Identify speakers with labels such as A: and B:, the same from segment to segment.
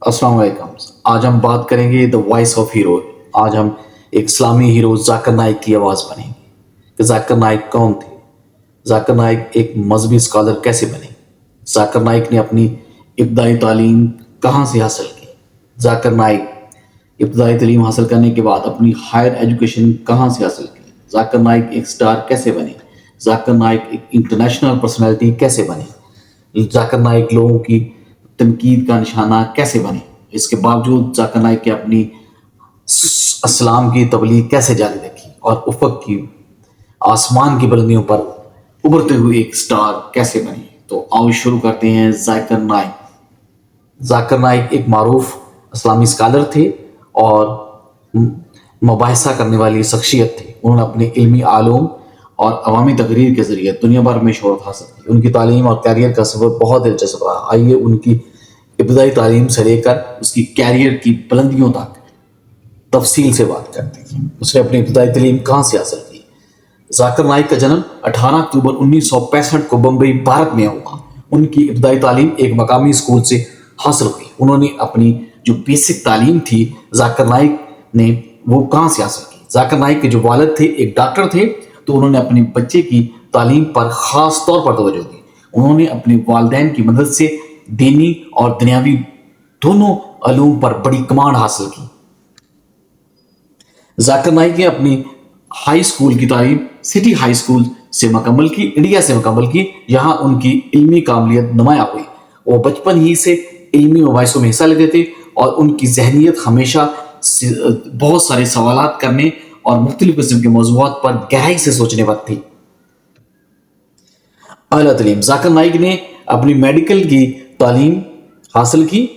A: السلام علیکم۔ آج ہم بات کریں گے دا وائس آف ہیرو۔ آج ہم ایک اسلامی ہیرو ذاکر نائک کی آواز بنیں گے کہ ذاکر نائک کون تھے، ذاکر نائک ایک مذہبی اسکالر کیسے بنے، ذاکر نائک نے اپنی ابتدائی تعلیم کہاں سے حاصل کی، ذاکر نائک ابتدائی تعلیم حاصل کرنے کے بعد اپنی ہائر ایجوکیشن کہاں سے حاصل کی، ذاکر نائک ایک سٹار کیسے بنے، ذاکر نائک ایک انٹرنیشنل پرسنالٹی کیسے بنے، ذاکر نائک لوگوں کی تنقید کا نشانہ کیسے بنے، اس کے باوجود ذاکر نائک کے اپنی اسلام کی تبلیغ کیسے جاری رکھی اور افق کی آسمان کی بلندیوں پر ابھرتے ہوئے ایک سٹار کیسے بنے۔ تو آؤ شروع کرتے ہیں۔ ذاکر نائک ایک معروف اسلامی اسکالر تھے اور مباحثہ کرنے والی شخصیت تھے۔ انہوں نے اپنے علمی علوم اور عوامی تقریر کے ذریعے دنیا بھر میں شہرت حاصل کی۔ ان کی تعلیم اور کیریئر کا سفر بہت دلچسپ رہا۔ آئیے ان کی ابتدائی تعلیم سے لے کر اس کی کیریئر کی بلندیوں تک تفصیل سے بات کرتے ہیں۔ اس نے اپنی ابتدائی تعلیم کہاں سے حاصل کی؟ ذاکر نائک کا جنم 18 اکتوبر 1965 کو بمبئی، بھارت میں ہوا۔ ان کی ابتدائی تعلیم ایک مقامی اسکول سے حاصل ہوئی۔ انہوں نے اپنی جو بیسک تعلیم تھی ذاکر نائک نے وہ کہاں سے حاصل کی؟ ذاکر نائک کے جو والد تھے ایک ڈاکٹر تھے، تو انہوں نے اپنے بچے کی تعلیم پر خاص طور پر توجہ دی۔ انہوں نے اپنے والدین کی مدد سے دینی اور دنیاوی دونوں علوم پر بڑی کمانڈ حاصل کی۔ ذاکر نائک نے اپنی ہائی اسکول کی تعلیم سٹی ہائی اسکول سے مکمل کی، انڈیا سے مکمل کی، جہاں ان کی علمی قابلیت نمایاں ہوئی۔ وہ بچپن ہی سے علمی مباحثوں میں حصہ لیتے تھے اور ان کی ذہنیت ہمیشہ بہت سارے سوالات کرنے اور مختلف قسم کے موضوعات پر گہرائی سے سوچنے پر تھی۔ اعلیٰ تعلیم: ذاکر نائک نے اپنی میڈیکل کی تعلیم حاصل کی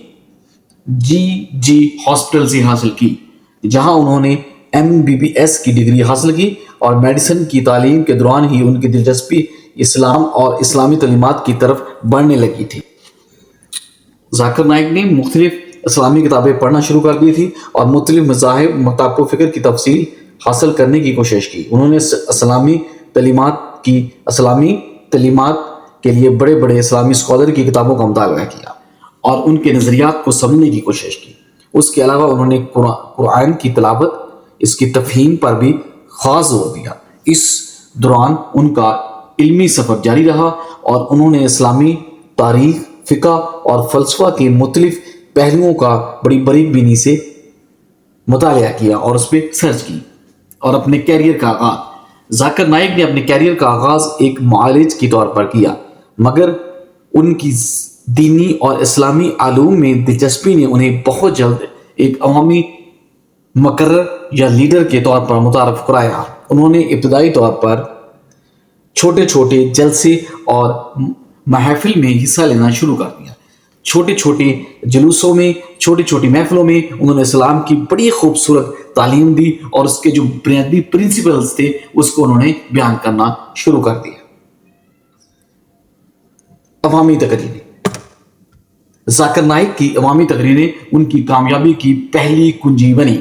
A: جی ہاسپٹل سے حاصل کی، جہاں انہوں نے MBBS کی ڈگری حاصل کی، اور میڈیسن کی تعلیم کے دوران ہی ان کی دلچسپی اسلام اور اسلامی تعلیمات کی طرف بڑھنے لگی تھی۔ ذاکر نائک نے مختلف اسلامی کتابیں پڑھنا شروع کر دی تھی اور مختلف مذاہب مطابق و فکر کی تفصیل حاصل کرنے کی کوشش کی۔ انہوں نے اسلامی تعلیمات کے لیے بڑے بڑے اسلامی اسکالر کی کتابوں کا مطالعہ کیا اور ان کے نظریات کو سمجھنے کی کوشش کی۔ اس کے علاوہ انہوں نے قرآن کی تلاوت، اس کی تفہیم پر بھی خاص زور دیا۔ اس دوران ان کا علمی سفر جاری رہا اور انہوں نے اسلامی تاریخ، فقہ اور فلسفہ کے مختلف پہلوؤں کا بڑی باریک بینی سے مطالعہ کیا اور اس پہ سرچ کی۔ اور اپنے کیریئر کا آغاز: ذاکر نائک نے اپنے کیریئر کا آغاز ایک معالج کے طور پر کیا، مگر ان کی دینی اور اسلامی علوم میں دلچسپی نے انہیں بہت جلد ایک عوامی مقرر یا لیڈر کے طور پر متعارف کرایا۔ انہوں نے ابتدائی طور پر چھوٹے چھوٹے جلسے اور محافل میں حصہ لینا شروع کر دیا۔ چھوٹے چھوٹے جلوسوں میں، چھوٹی چھوٹی محفلوں میں انہوں نے اسلام کی بڑی خوبصورت تعلیم دی اور اس کے جو بنیادی پرنسپلز تھے اس کو انہوں نے بیان کرنا شروع کر دیا۔ عوامی تقریریں: ذاکر نائک کی عوامی تقریریں ان کی کامیابی کی پہلی کنجی بنی۔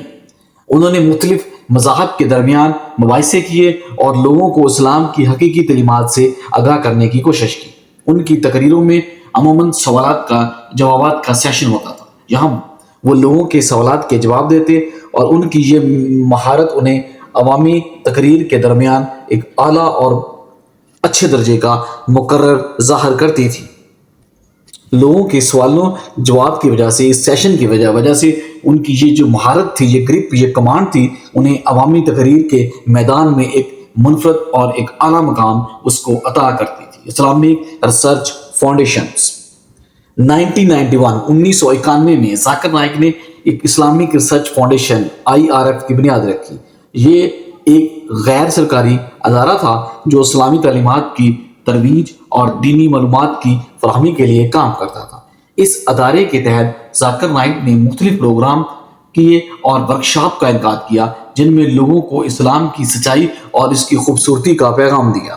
A: انہوں نے مختلف مذاہب کے درمیان مباحثے کیے اور لوگوں کو اسلام کی حقیقی تعلیمات سے آگاہ کرنے کی کوشش کی۔ ان کی تقریروں میں عموماً سوالات کا جوابات کا سیشن ہوتا تھا، جہاں وہ لوگوں کے سوالات کے جواب دیتے، اور ان کی یہ مہارت انہیں عوامی تقریر کے درمیان ایک اعلیٰ اور اچھے درجے کا مقرر ظاہر کرتی تھی۔ لوگوں کے سوالوں جواب کی وجہ سے، اس سیشن کی وجہ سے ان کی یہ جو مہارت تھی، یہ گرپ، یہ کمانڈ تھی، انہیں عوامی تقریر کے میدان میں ایک منفرد اور ایک اعلیٰ مقام اس کو عطا کرتی تھی۔ اسلامک ریسرچ فاؤنڈیشنز: 1991 میں ذاکر نائک نے ایک اسلامک ریسرچ فاؤنڈیشن IRF کی بنیاد رکھی۔ یہ ایک غیر سرکاری ادارہ تھا جو اسلامی تعلیمات کی ترویج اور دینی معلومات کی فراہمی کے لیے کام کرتا تھا۔ اس ادارے کے تحت ذاکر نائک نے مختلف پروگرام کیے اور ورکشاپ کا انعقاد کیا جن میں لوگوں کو اسلام کی سچائی اور اس کی خوبصورتی کا پیغام دیا۔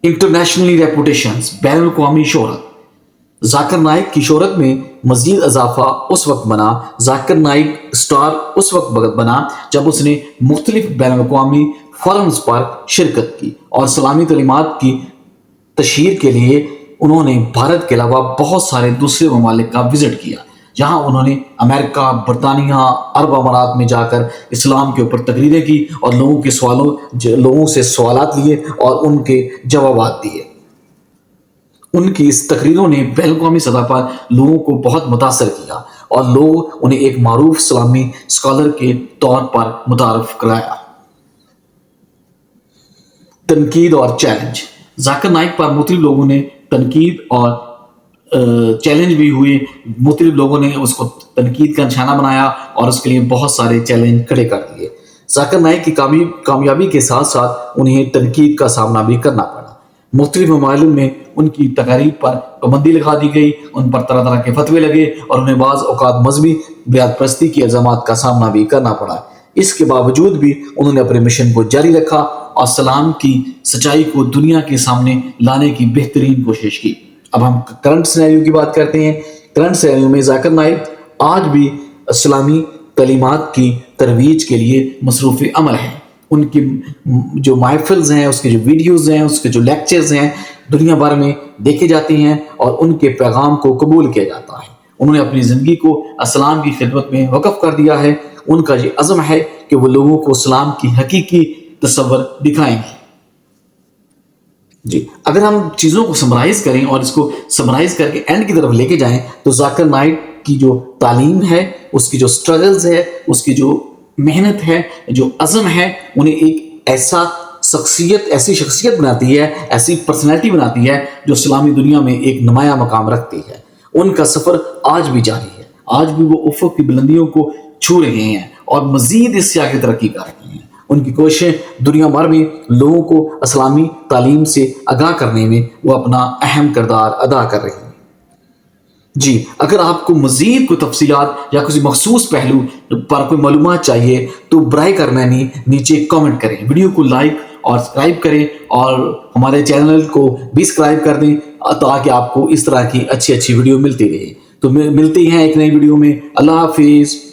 A: انٹرنیشنلی ریپوٹیشنز: بین الاقوامی شہرت: ذاکر نائک کی شہرت میں مزید اضافہ اس وقت بنا۔ ذاکر نائک سٹار اس وقت بنا جب اس نے مختلف بین الاقوامی فورمز پر شرکت کی اور اسلامی تعلیمات کی تشہیر کے لیے انہوں نے بھارت کے علاوہ بہت سارے دوسرے ممالک کا وزٹ کیا، جہاں انہوں نے امریکہ، برطانیہ، عرب امارات میں جا کر اسلام کے اوپر تقریریں کی اور لوگوں سے سوالات لیے اور ان کے جوابات دیے۔ ان کی اس تقریروں نے بین الاقوامی سطح پر لوگوں کو بہت متاثر کیا اور لوگ انہیں ایک معروف اسلامی اسکالر کے طور پر متعارف کرایا۔ تنقید اور چیلنج۔ ذاکر نائک پر مختلف لوگوں نے تنقید اور چیلنج بھی ہوئے، مختلف لوگوں نے اس کو تنقید کا نشانہ بنایا اور اس کے لیے بہت سارے چیلنج کھڑے کر دیے۔ ذاکر نائک کی کامیابی کے ساتھ ساتھ انہیں تنقید کا سامنا بھی کرنا پڑا۔ مختلف ممالک میں ان کی تقاریر پر پابندی لگا دی گئی، ان پر طرح طرح کے فتوے لگے اور انہیں بعض اوقات مذہبی بیعت پرستی کی الزامات کا سامنا بھی کرنا پڑا۔ اس کے باوجود بھی انہوں نے اپنے مشن کو جاری رکھا اور اسلام کی سچائی کو دنیا کے سامنے لانے کی بہترین کوشش کی۔ اب ہم کرنٹ سینیریو کی بات کرتے ہیں۔ کرنٹ سینیریو میں ذاکر نائک آج بھی اسلامی تعلیمات کی ترویج کے لیے مصروف عمل ہیں۔ ان کی جو محفلز ہیں، اس کے جو ویڈیوز ہیں، اس کے جو لیکچرز ہیں، دنیا بھر میں دیکھے جاتے ہیں اور ان کے پیغام کو قبول کیا جاتا ہے۔ انہوں نے اپنی زندگی کو اسلام کی خدمت میں وقف کر دیا ہے۔ ان کا یہ عزم ہے کہ وہ لوگوں کو اسلام کی حقیقی تصور دکھائیں گے۔ جی، اگر ہم چیزوں کو سمرائز کریں اور اس کو سمرائز کر کے اینڈ کی طرف لے کے جائیں تو ذاکر نائک کی جو تعلیم ہے، اس کی جو سٹرگلز ہے، اس کی جو محنت ہے، جو عزم ہے، انہیں ایک ایسی شخصیت بناتی ہے، ایسی پرسنالٹی بناتی ہے جو اسلامی دنیا میں ایک نمایاں مقام رکھتی ہے۔ ان کا سفر آج بھی جاری ہے، آج بھی وہ افق کی بلندیوں کو چھو رہے ہیں اور مزید اس سے آگے ترقی کر رہے ہیں۔ ان کی کوششیں دنیا بھر میں لوگوں کو اسلامی تعلیم سے آگاہ کرنے میں وہ اپنا اہم کردار ادا کر رہے ہیں۔ جی، اگر آپ کو مزید کوئی تفصیلات یا کسی مخصوص پہلو پر کوئی معلومات چاہیے تو برائے کرمانی نیچے کامنٹ کریں، ویڈیو کو لائک اور سبسکرائب کریں اور ہمارے چینل کو بھی سبسکرائب کر دیں تاکہ آپ کو اس طرح کی اچھی ویڈیو ملتی رہے۔ تو ملتے ہیں ایک نئی ویڈیو میں۔ اللہ حافظ۔